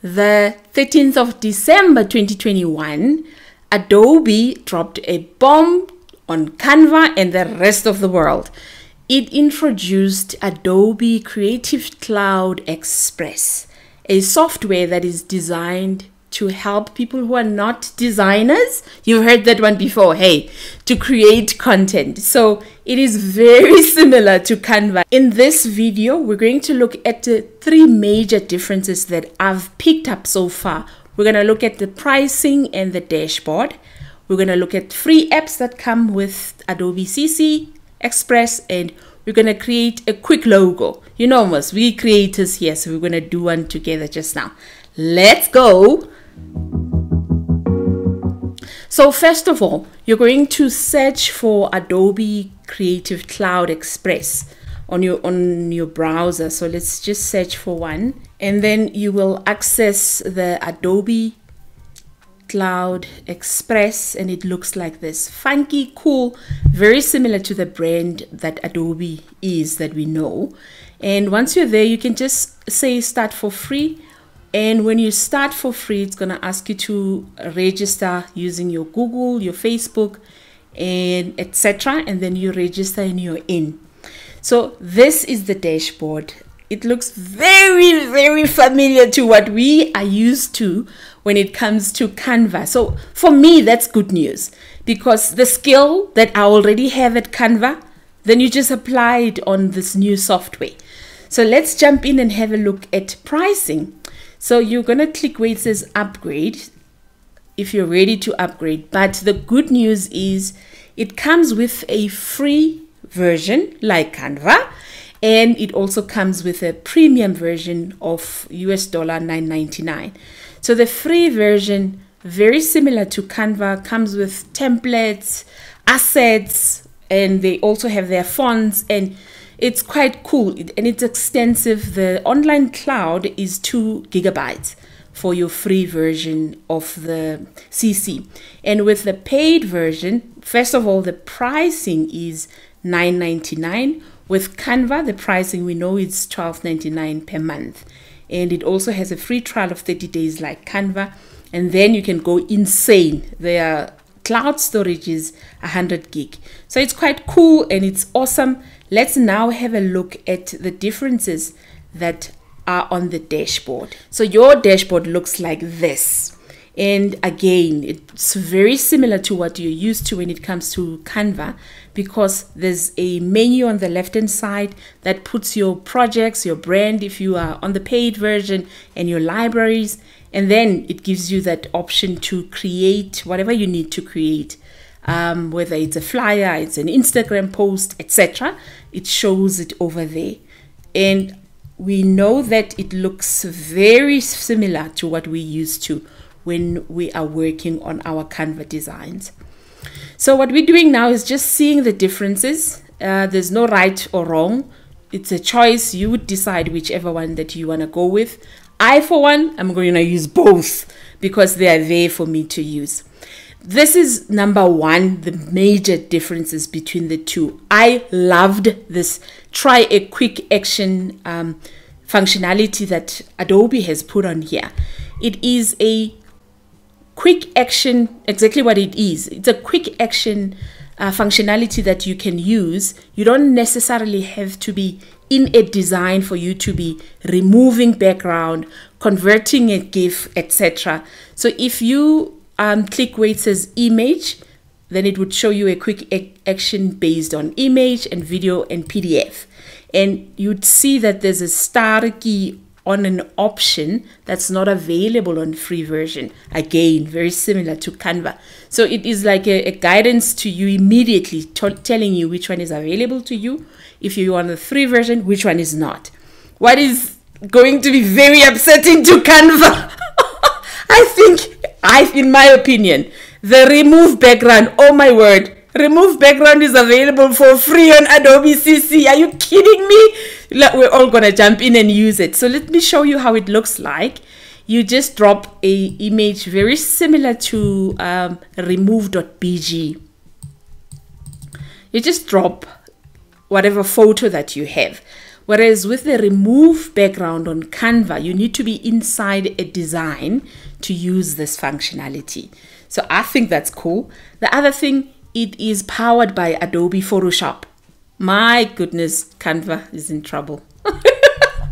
The 13th of December 2021, Adobe dropped a bomb on Canva and the rest of the world. It introduced Adobe Creative Cloud Express, a software that is designed to help people who are not designers. You've heard that one before, hey, to create content. So it is very similar to Canva. In this video, we're going to look at the three major differences that I've picked up so far. We're going to look at the pricing and the dashboard. We're going to look at free apps that come with Adobe CC Xpress, and we're going to create a quick logo. You know us, we creators here, so we're going to do one together just now. Let's go. So first of all, you're going to search for Adobe Creative Cloud Express on your browser. So let's just search for one, and then you will access the Adobe Cloud Express, and it looks like this. Funky, cool, very similar to the brand that Adobe is that we know. And once you're there, you can just say start for free. And when you start for free, it's going to ask you to register using your Google, your Facebook, and etc. And then you register and you're in. So this is the dashboard. It looks very, very familiar to what we are used to when it comes to Canva. So for me, that's good news, because the skill that I already have at Canva, then you just apply it on this new software. So let's jump in and have a look at pricing. So you're going to click where it says upgrade if you're ready to upgrade. But the good news is it comes with a free version like Canva, and it also comes with a premium version of $9.99. So the free version, very similar to Canva, comes with templates, assets, and they also have their fonts, and it's quite cool and it's extensive. The online cloud is 2 GB for your free version of the CC. And with the paid version, first of all, the pricing is $9.99. With Canva, the pricing we know is $12.99 per month. And it also has a free trial of 30 days like Canva. And then you can go insane. Their cloud storage is 100 gig. So it's quite cool and it's awesome. Let's now have a look at the differences that are on the dashboard. So your dashboard looks like this. And again, it's very similar to what you're used to when it comes to Canva, because there's a menu on the left-hand side that puts your projects, your brand, if you are on the paid version, and your libraries. And then it gives you that option to create whatever you need to create. Whether it's a flyer, it's an Instagram post, etc. It shows it over there. And we know that it looks very similar to what we used to when we are working on our Canva designs. So what we're doing now is just seeing the differences. There's no right or wrong. It's a choice. You would decide whichever one that you want to go with. I, for one, I'm going to use both because they are there for me to use. This is number one, the major differences between the two. I loved this try a quick action functionality that Adobe has put on here. It is a quick action, exactly what it is. It's a quick action functionality that you can use. You don't necessarily have to be in a design for you to be removing background, converting a GIF, etc. So if you click where it says image, then it would show you a quick action based on image and video and PDF. And you'd see that there's a star key on an option that's not available on free version. Again, very similar to Canva. So it is like a guidance to you immediately, telling you which one is available to you. If you want the free version, which one is not. What is going to be very upsetting to Canva, in my opinion, the remove background. Oh my word, remove background is available for free on Adobe CC. Are you kidding me? We're all gonna jump in and use it. So let me show you how it looks like. You just drop a image very similar to remove.bg. You just drop whatever photo that you have. Whereas with the remove background on Canva, you need to be inside a design to use this functionality. So I think that's cool. The other thing, it is powered by Adobe Photoshop. My goodness, Canva is in trouble.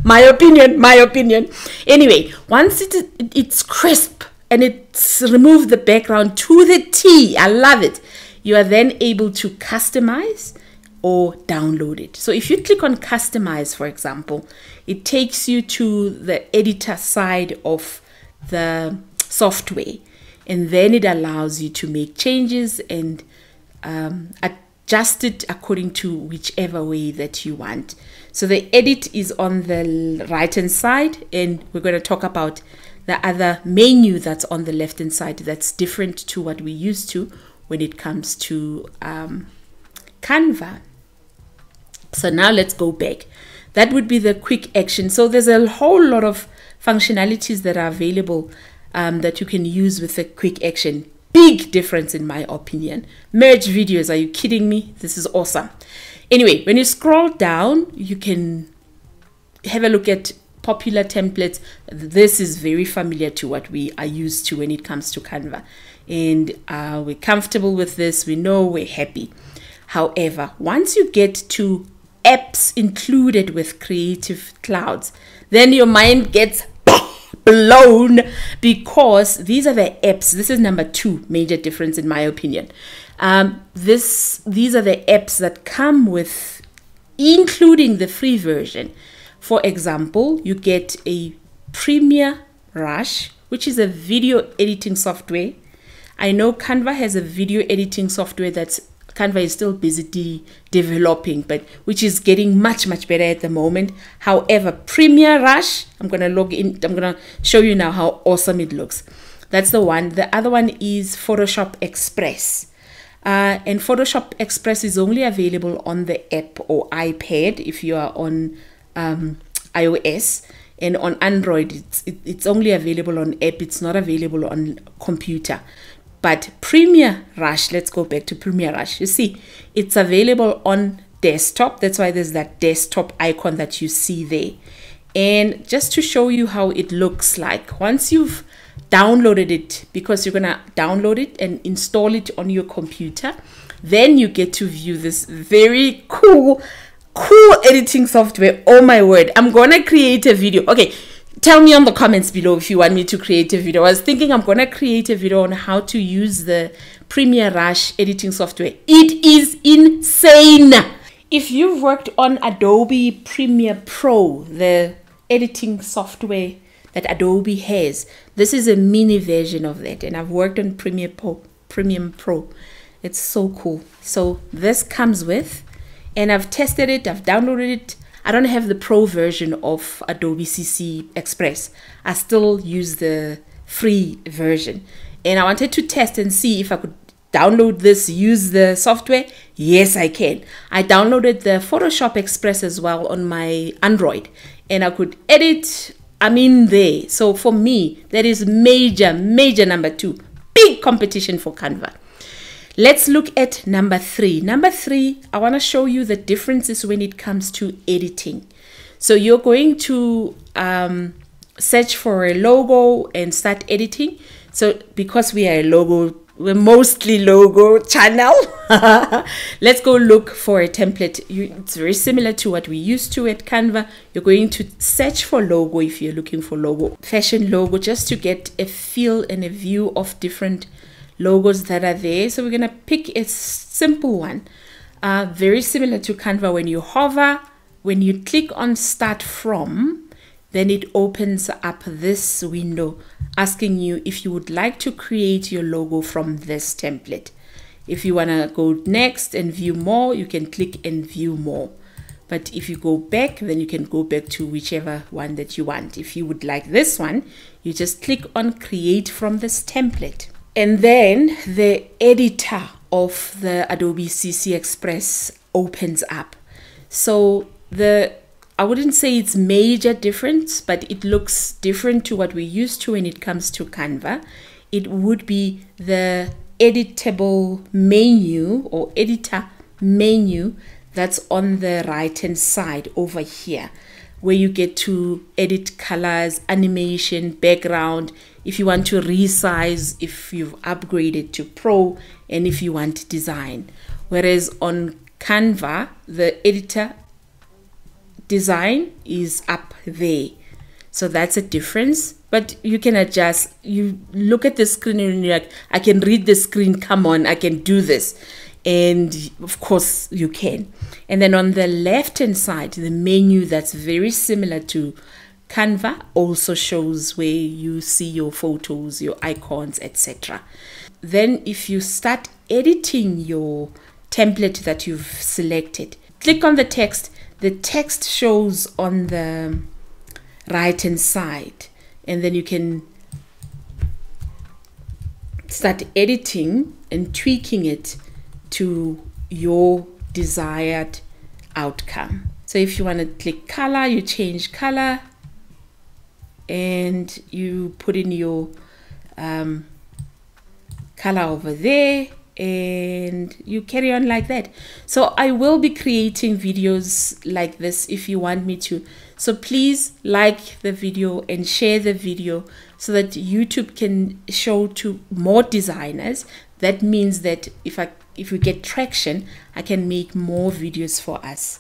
My opinion. Anyway, once it's crisp and it's removed the background to the T, I love it. You are then able to customize or download it. So if you click on customize, for example, it takes you to the editor side of the software, and then it allows you to make changes and adjust it according to whichever way that you want. So the edit is on the right hand side, and we're going to talk about the other menu that's on the left hand side that's different to what we used to when it comes to Canva. So now let's go back. That would be the quick action. So there's a whole lot of functionalities that are available that you can use with a quick action. Big difference in my opinion. Merge videos, are you kidding me? This is awesome. Anyway, when you scroll down, you can have a look at popular templates. This is very familiar to what we are used to when it comes to Canva. And we're comfortable with this. We know we're happy. However, once you get to apps included with Creative Clouds, then your mind gets blown, because these are the apps. This is number 2 major difference in my opinion. These are the apps that come with, including the free version. For example, you get a Premiere Rush, which is a video editing software. I know Canva has a video editing software that's Canva is still busy developing, but which is getting much better at the moment. However, Premiere Rush, I'm going to log in. I'm going to show you now how awesome it looks. That's the one. The other one is Photoshop Express. And Photoshop Express is only available on the app or iPad if you are on iOS, and on Android it's only available on app. It's not available on computer. But Premiere Rush, let's go back to Premiere Rush. You see, it's available on desktop. That's why there's that desktop icon that you see there. And just to show you how it looks like, once you've downloaded it, because you're gonna download it and install it on your computer, then you get to view this very cool editing software. Oh my word, I'm gonna create a video. Okay, tell me on the comments below if you want me to create a video. I was thinking I'm gonna create a video on how to use the Premiere Rush editing software. It is insane. If you've worked on Adobe Premiere Pro, the editing software that Adobe has, this is a mini version of that, and I've worked on Premiere Pro. It's so cool. So this comes with, and I've tested it, I've downloaded it. I don't have the pro version of Adobe CC Xpress. I still use the free version, and I wanted to test and see if I could download this, use the software. Yes, I can. I downloaded the Photoshop Express as well on my Android, and I could edit. I'm in there. So for me, that is major number 2. Big competition for Canva. Let's look at number 3. Number 3, I want to show you the differences when it comes to editing. So you're going to search for a logo and start editing. So because we're mostly logo channel, let's go look for a template. It's very similar to what we used to at Canva. You're going to search for logo if you're looking for logo, fashion logo, just to get a feel and a view of different logos that are there. So we're going to pick a simple one, very similar to Canva. When you hover, when you click on start from, then it opens up this window asking you if you would like to create your logo from this template. If you want to go next and view more, you can click and view more. But if you go back, then you can go back to whichever one that you want. If you would like this one, you just click on create from this template. And then the editor of the Adobe CC Express opens up. So I wouldn't say it's major difference, but it looks different to what we're used to when it comes to Canva. It would be the editable menu or editor menu that's on the right hand side over here, where you get to edit colors, animation, background, if you want to resize, if you've upgraded to Pro, and if you want design. Whereas on Canva, the editor design is up there. So that's a difference, but you can adjust. You look at the screen and you're like, I can read the screen, come on, I can do this. And of course you can. And then on the left hand side, the menu that's very similar to Canva also shows where you see your photos, your icons, etc. Then if you start editing your template that you've selected, click on the text. The text shows on the right hand side, and then you can start editing and tweaking it to your desired outcome. So if you want to click color, you change color and you put in your color over there, and you carry on like that. So I will be creating videos like this if you want me to. So please like the video and share the video so that YouTube can show to more designers. That means that if we get traction, I can make more videos for us.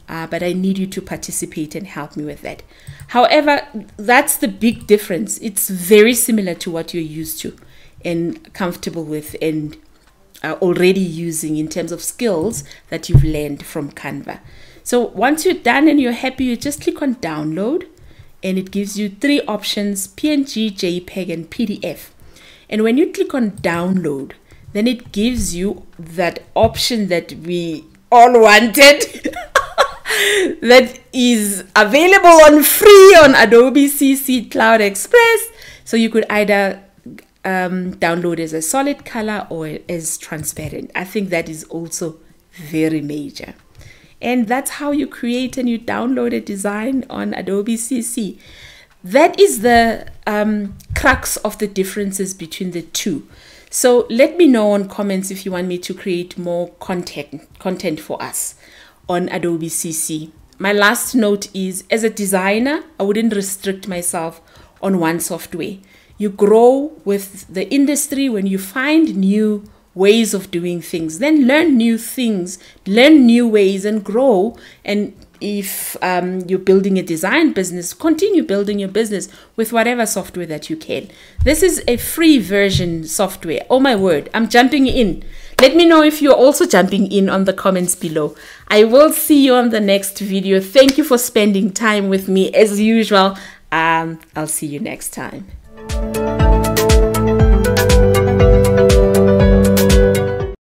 But I need you to participate and help me with that. However, that's the big difference. It's very similar to what you're used to and comfortable with and already using in terms of skills that you've learned from Canva. So once you're done and you're happy, you just click on download, and it gives you 3 options: PNG, JPEG, and PDF. And when you click on download, then it gives you that option that we all wanted that is available on free on Adobe CC Cloud Express. So you could either download as a solid color or as transparent. I think that is also very major. And that's how you create and you download a design on Adobe CC. That is the crux of the differences between the two. So let me know on comments if you want me to create more content for us on Adobe CC. My last note is, as a designer, I wouldn't restrict myself on one software. You grow with the industry. When you find new ways of doing things, then learn new things, learn new ways and grow. And if you're building a design business, continue building your business with whatever software that you can. This is a free version software. Oh my word, I'm jumping in. Let me know if you're also jumping in on the comments below. I will see you on the next video. Thank you for spending time with me as usual. I'll see you next time.